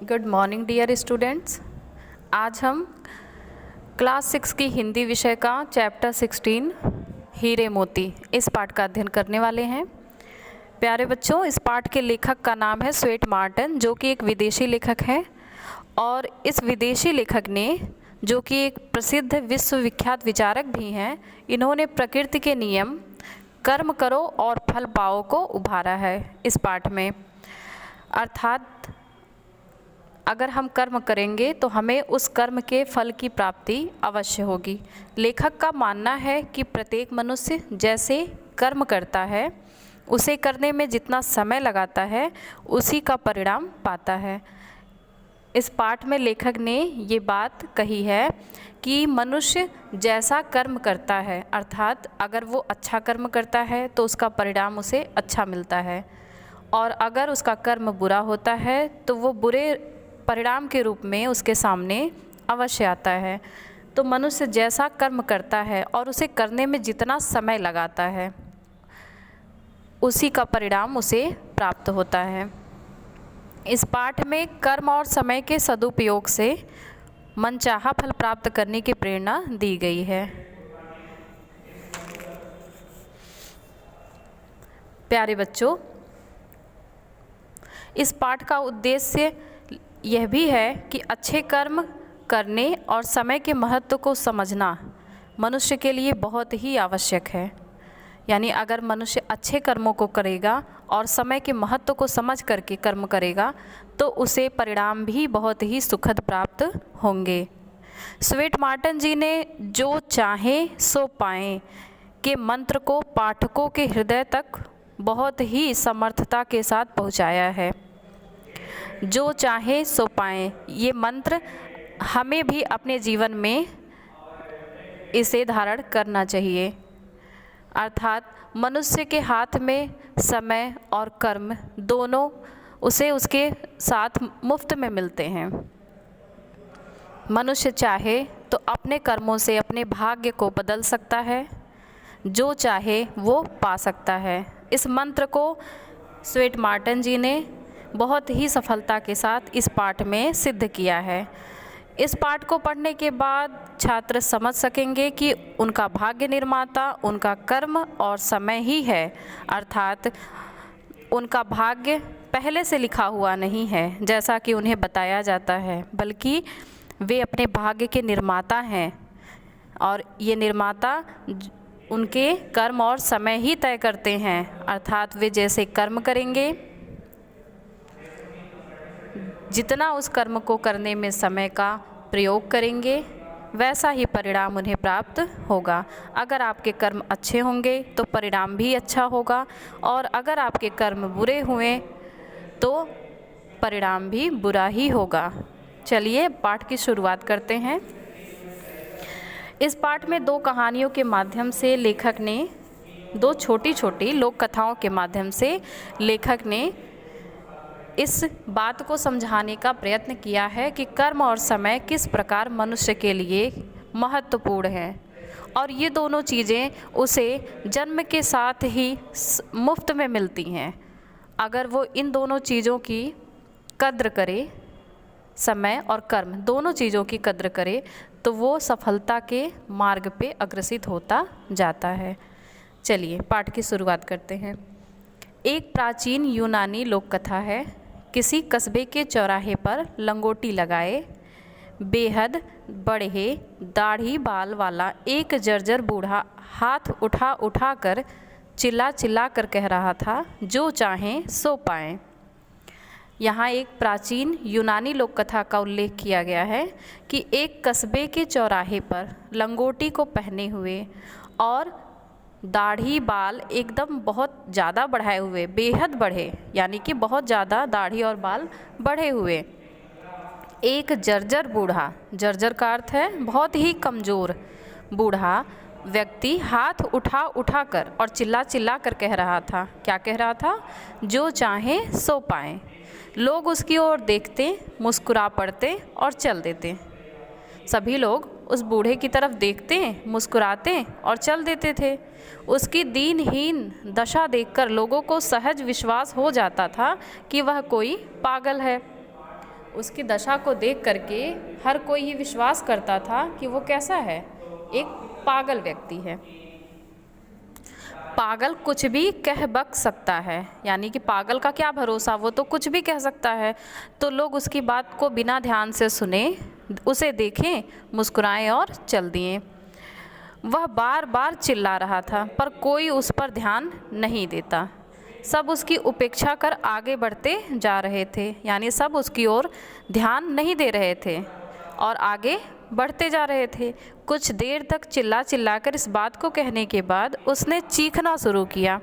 Good morning dear students. आज हम class 6 की हिंदी विषय का चैप्टर 16 हीरे मोती इस पाठ का अध्ययन करने वाले हैं। प्यारे बच्चों, इस पाठ के लेखक का नाम है स्वेट मार्टन, जो कि एक विदेशी लेखक है। और इस विदेशी लेखक ने, जो कि एक प्रसिद्ध विश्वविख्यात विचारक भी हैं, इन्होंने प्रकृति के नियम कर्म करो और फल पाओ को उभारा है इस पाठ में। अर्थात अगर हम कर्म करेंगे तो हमें उस कर्म के फल की प्राप्ति अवश्य होगी। लेखक का मानना है कि प्रत्येक मनुष्य जैसे कर्म करता है, उसे करने में जितना समय लगाता है, उसी का परिणाम पाता है। इस पाठ में लेखक ने ये बात कही है कि मनुष्य जैसा कर्म करता है, अर्थात अगर वो अच्छा कर्म करता है तो उसका परिणाम उसे अच्छा मिलता है, और अगर उसका कर्म बुरा होता है तो वो बुरे परिणाम के रूप में उसके सामने अवश्य आता है। तो मनुष्य जैसा कर्म करता है और उसे करने में जितना समय लगाता है, उसी का परिणाम उसे प्राप्त होता है। इस पाठ में कर्म और समय के सदुपयोग से मनचाहा फल प्राप्त करने की प्रेरणा दी गई है। प्यारे बच्चों, इस पाठ का उद्देश्य यह भी है कि अच्छे कर्म करने और समय के महत्व को समझना मनुष्य के लिए बहुत ही आवश्यक है। यानी अगर मनुष्य अच्छे कर्मों को करेगा और समय के महत्व को समझ करके कर्म करेगा तो उसे परिणाम भी बहुत ही सुखद प्राप्त होंगे। स्वेट मार्टन जी ने जो चाहे सो पाए के मंत्र को पाठकों के हृदय तक बहुत ही समर्थता के साथ पहुंचाया है। जो चाहे सो पाए, ये मंत्र हमें भी अपने जीवन में इसे धारण करना चाहिए। अर्थात मनुष्य के हाथ में समय और कर्म दोनों उसे उसके साथ मुफ्त में मिलते हैं। मनुष्य चाहे तो अपने कर्मों से अपने भाग्य को बदल सकता है, जो चाहे वो पा सकता है। इस मंत्र को स्वेट मार्टन जी ने बहुत ही सफलता के साथ इस पाठ में सिद्ध किया है। इस पाठ को पढ़ने के बाद छात्र समझ सकेंगे कि उनका भाग्य निर्माता उनका कर्म और समय ही है। अर्थात उनका भाग्य पहले से लिखा हुआ नहीं है जैसा कि उन्हें बताया जाता है, बल्कि वे अपने भाग्य के निर्माता हैं, और ये निर्माता उनके कर्म और समय ही तय करते हैं। अर्थात वे जैसे कर्म करेंगे, जितना उस कर्म को करने में समय का प्रयोग करेंगे, वैसा ही परिणाम उन्हें प्राप्त होगा। अगर आपके कर्म अच्छे होंगे तो परिणाम भी अच्छा होगा, और अगर आपके कर्म बुरे हुए तो परिणाम भी बुरा ही होगा। चलिए पाठ की शुरुआत करते हैं। इस पाठ में दो कहानियों के माध्यम से लेखक ने, दो छोटी छोटी लोक कथाओं के माध्यम से लेखक ने इस बात को समझाने का प्रयत्न किया है कि कर्म और समय किस प्रकार मनुष्य के लिए महत्वपूर्ण है, और ये दोनों चीज़ें उसे जन्म के साथ ही मुफ्त में मिलती हैं। अगर वो इन दोनों चीज़ों की कद्र करे, समय और कर्म दोनों चीज़ों की कद्र करे, तो वो सफलता के मार्ग पे अग्रसित होता जाता है। चलिए पाठ की शुरुआत करते हैं। एक प्राचीन यूनानी लोक कथा है। किसी कस्बे के चौराहे पर लंगोटी लगाए बेहद बड़े दाढ़ी बाल वाला एक जर्जर बूढ़ा हाथ उठा उठा कर चिल्ला चिल्ला कर कह रहा था, जो चाहें सो पाएं। यहाँ एक प्राचीन यूनानी लोक कथा का उल्लेख किया गया है कि एक कस्बे के चौराहे पर लंगोटी को पहने हुए और दाढ़ी बाल एकदम बहुत ज़्यादा बढ़ाए हुए, बेहद बढ़े, यानी कि बहुत ज़्यादा दाढ़ी और बाल बढ़े हुए एक जर्जर बूढ़ा, जर्जर का अर्थ है बहुत ही कमज़ोर बूढ़ा व्यक्ति हाथ उठा उठा कर और चिल्ला चिल्ला कर कह रहा था। क्या कह रहा था? जो चाहे सो पाएं। लोग उसकी ओर देखते, मुस्कुरा पड़ते और चल देते। सभी लोग उस बूढ़े की तरफ देखते, मुस्कुराते और चल देते थे। उसकी दीनहीन दशा देखकर लोगों को सहज विश्वास हो जाता था कि वह कोई पागल है। उसकी दशा को देख करके हर कोई ये विश्वास करता था कि वो कैसा है, एक पागल व्यक्ति है। पागल कुछ भी कह बक सकता है, यानी कि पागल का क्या भरोसा, वो तो कुछ भी कह सकता है। तो लोग उसकी बात को बिना ध्यान से सुने, उसे देखें, मुस्कुराएं और चल दिए। वह बार बार चिल्ला रहा था पर कोई उस पर ध्यान नहीं देता। सब उसकी उपेक्षा कर आगे बढ़ते जा रहे थे, यानी सब उसकी ओर ध्यान नहीं दे रहे थे और आगे बढ़ते जा रहे थे। कुछ देर तक चिल्ला चिल्ला कर इस बात को कहने के बाद उसने चीखना शुरू किया,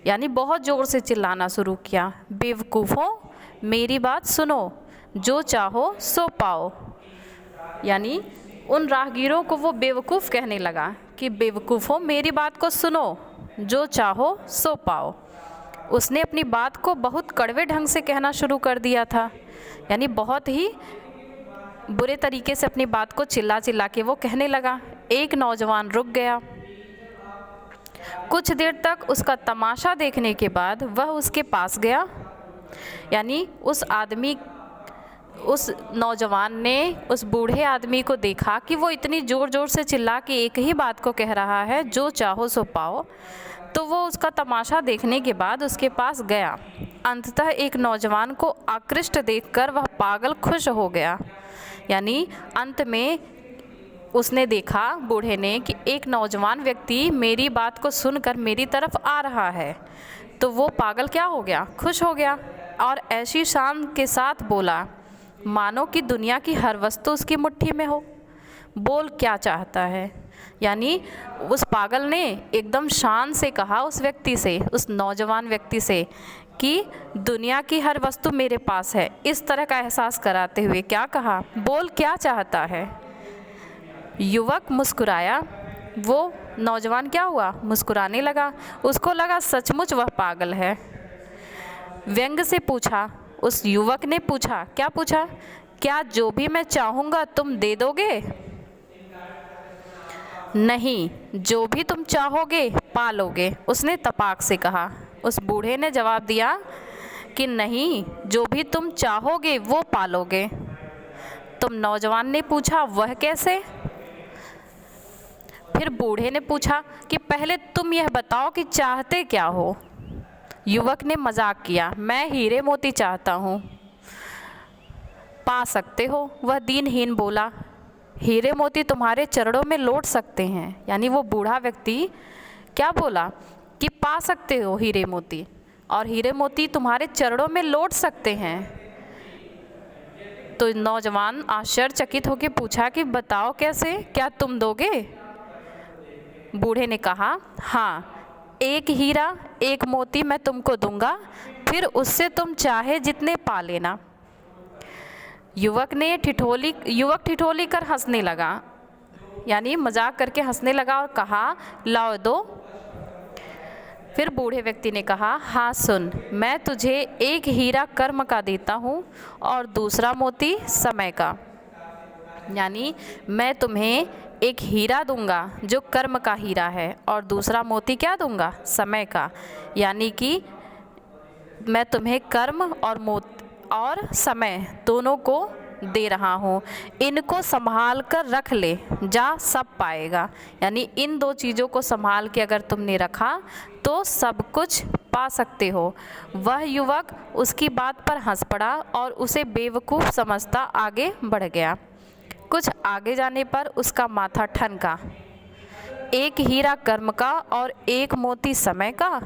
यानी बहुत ज़ोर से चिल्लाना शुरू किया। बेवकूफ़ों, मेरी बात सुनो, जो चाहो सो पाओ। यानी उन राहगीरों को वो बेवकूफ़ कहने लगा कि बेवकूफ़ों, मेरी बात को सुनो, जो चाहो सो पाओ। उसने अपनी बात को बहुत कड़वे ढंग से कहना शुरू कर दिया था, यानी बहुत ही बुरे तरीके से अपनी बात को चिल्ला चिल्ला के वो कहने लगा। एक नौजवान रुक गया। कुछ देर तक उसका तमाशा देखने के बाद वह उसके पास गया, यानी उस नौजवान ने उस बूढ़े आदमी को देखा कि वो इतनी ज़ोर ज़ोर से चिल्ला के एक ही बात को कह रहा है, जो चाहो सो पाओ। तो वो उसका तमाशा देखने के बाद उसके पास गया। अंततः एक नौजवान को आकृष्ट देखकर वह पागल खुश हो गया, यानी अंत में उसने देखा, बूढ़े ने, कि एक नौजवान व्यक्ति मेरी बात को सुनकर मेरी तरफ आ रहा है। तो वो पागल क्या हो गया, खुश हो गया और ऐसी शान के साथ बोला मानो कि दुनिया की हर वस्तु उसकी मुट्ठी में हो। बोल क्या चाहता है, यानी उस पागल ने एकदम शान से कहा उस व्यक्ति से, उस नौजवान व्यक्ति से, कि दुनिया की हर वस्तु मेरे पास है। इस तरह का एहसास कराते हुए क्या कहा, बोल क्या चाहता है। युवक मुस्कुराया। वो नौजवान क्या हुआ, मुस्कुराने लगा। उसको लगा सचमुच वह पागल है। व्यंग से पूछा, उस युवक ने पूछा, क्या पूछा, क्या जो भी मैं चाहूँगा तुम दे दोगे? नहीं, जो भी तुम चाहोगे पालोगे, उसने तपाक से कहा। उस बूढ़े ने जवाब दिया कि नहीं, जो भी तुम चाहोगे वो पालोगे। तुम नौजवान ने पूछा, वह कैसे? फिर बूढ़े ने पूछा कि पहले तुम यह बताओ कि चाहते क्या हो। युवक ने मजाक किया, मैं हीरे मोती चाहता हूँ। पा सकते हो, वह दीनहीन बोला। हीरे मोती तुम्हारे चरणों में लौट सकते हैं, यानी वो बूढ़ा व्यक्ति क्या बोला कि पा सकते हो हीरे मोती, और हीरे मोती तुम्हारे चरणों में लौट सकते हैं। तो नौजवान आश्चर्यचकित होकर पूछा कि बताओ कैसे, क्या तुम दोगे? बूढ़े ने कहा, हाँ, एक हीरा एक मोती मैं तुमको दूंगा, फिर उससे तुम चाहे जितने पा लेना। युवक ठिठोली कर हंसने लगा, यानी मजाक करके हंसने लगा और कहा, लाओ दो। फिर बूढ़े व्यक्ति ने कहा, हाँ सुन, मैं तुझे एक हीरा कर्म का देता हूँ और दूसरा मोती समय का, यानी मैं तुम्हें एक हीरा दूंगा जो कर्म का हीरा है और दूसरा मोती क्या दूंगा, समय का, यानी कि मैं तुम्हें कर्म और समय दोनों को दे रहा हूँ। इनको संभाल कर रख ले, जा सब पाएगा। यानी इन दो चीज़ों को संभाल के अगर तुमने रखा तो सब कुछ पा सकते हो। वह युवक उसकी बात पर हंस पड़ा और उसे बेवकूफ़ समझता आगे बढ़ गया। कुछ आगे जाने पर उसका माथा ठनका। एक हीरा कर्म का और एक मोती समय का।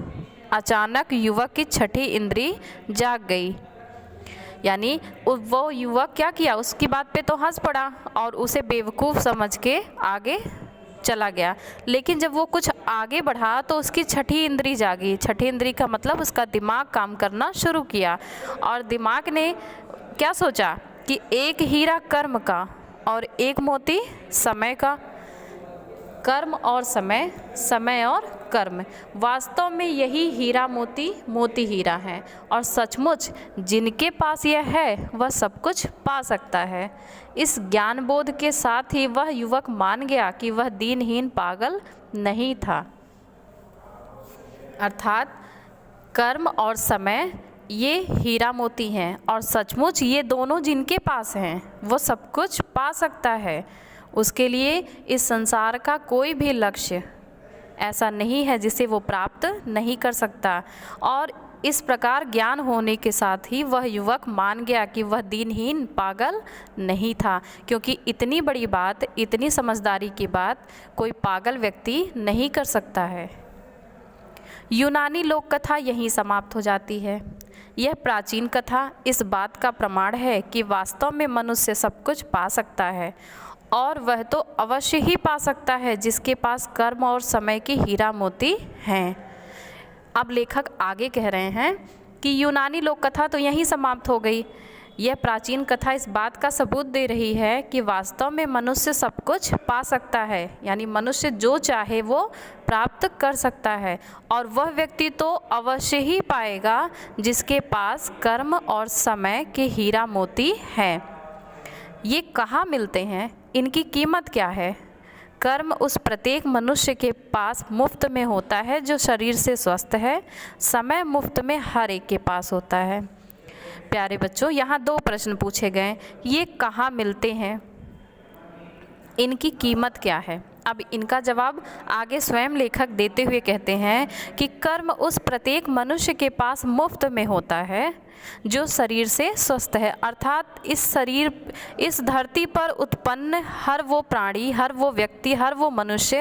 अचानक युवक की छठी इंद्री जाग गई, यानी वो युवक क्या किया, उसकी बात पे तो हंस पड़ा और उसे बेवकूफ़ समझ के आगे चला गया। लेकिन जब वो कुछ आगे बढ़ा तो उसकी छठी इंद्री जागी। छठी इंद्री का मतलब उसका दिमाग काम करना शुरू किया और दिमाग ने क्या सोचा कि एक हीरा कर्म का और एक मोती समय का। कर्म और समय, समय और कर्म, वास्तव में यही हीरा मोती, मोती हीरा है। और सचमुच जिनके पास यह है वह सब कुछ पा सकता है। इस ज्ञान बोध के साथ ही वह युवक मान गया कि वह दीनहीन पागल नहीं था। अर्थात कर्म और समय ये हीरा मोती हैं और सचमुच ये दोनों जिनके पास हैं वो सब कुछ पा सकता है। उसके लिए इस संसार का कोई भी लक्ष्य ऐसा नहीं है जिसे वो प्राप्त नहीं कर सकता। और इस प्रकार ज्ञान होने के साथ ही वह युवक मान गया कि वह दीनहीन पागल नहीं था, क्योंकि इतनी बड़ी बात, इतनी समझदारी की बात कोई पागल व्यक्ति नहीं कर सकता है। यूनानी लोक कथा यहीं समाप्त हो जाती है। यह प्राचीन कथा इस बात का प्रमाण है कि वास्तव में मनुष्य सब कुछ पा सकता है, और वह तो अवश्य ही पा सकता है जिसके पास कर्म और समय के हीरा मोती हैं। अब लेखक आगे कह रहे हैं कि यूनानी लोक कथा तो यहीं समाप्त हो गई। यह प्राचीन कथा इस बात का सबूत दे रही है कि वास्तव में मनुष्य सब कुछ पा सकता है, यानी मनुष्य जो चाहे वो प्राप्त कर सकता है, और वह व्यक्ति तो अवश्य ही पाएगा जिसके पास कर्म और समय के हीरा मोती हैं। ये कहाँ मिलते हैं, इनकी कीमत क्या है? कर्म उस प्रत्येक मनुष्य के पास मुफ्त में होता है जो शरीर से स्वस्थ है। समय मुफ्त में हर एक के पास होता है। प्यारे बच्चों, यहाँ 2 प्रश्न पूछे गए, ये कहाँ मिलते हैं, इनकी कीमत क्या है? अब इनका जवाब आगे स्वयं लेखक देते हुए कहते हैं कि कर्म उस प्रत्येक मनुष्य के पास मुफ्त में होता है जो शरीर से स्वस्थ है, अर्थात इस धरती पर उत्पन्न हर वो प्राणी, हर वो व्यक्ति, हर वो मनुष्य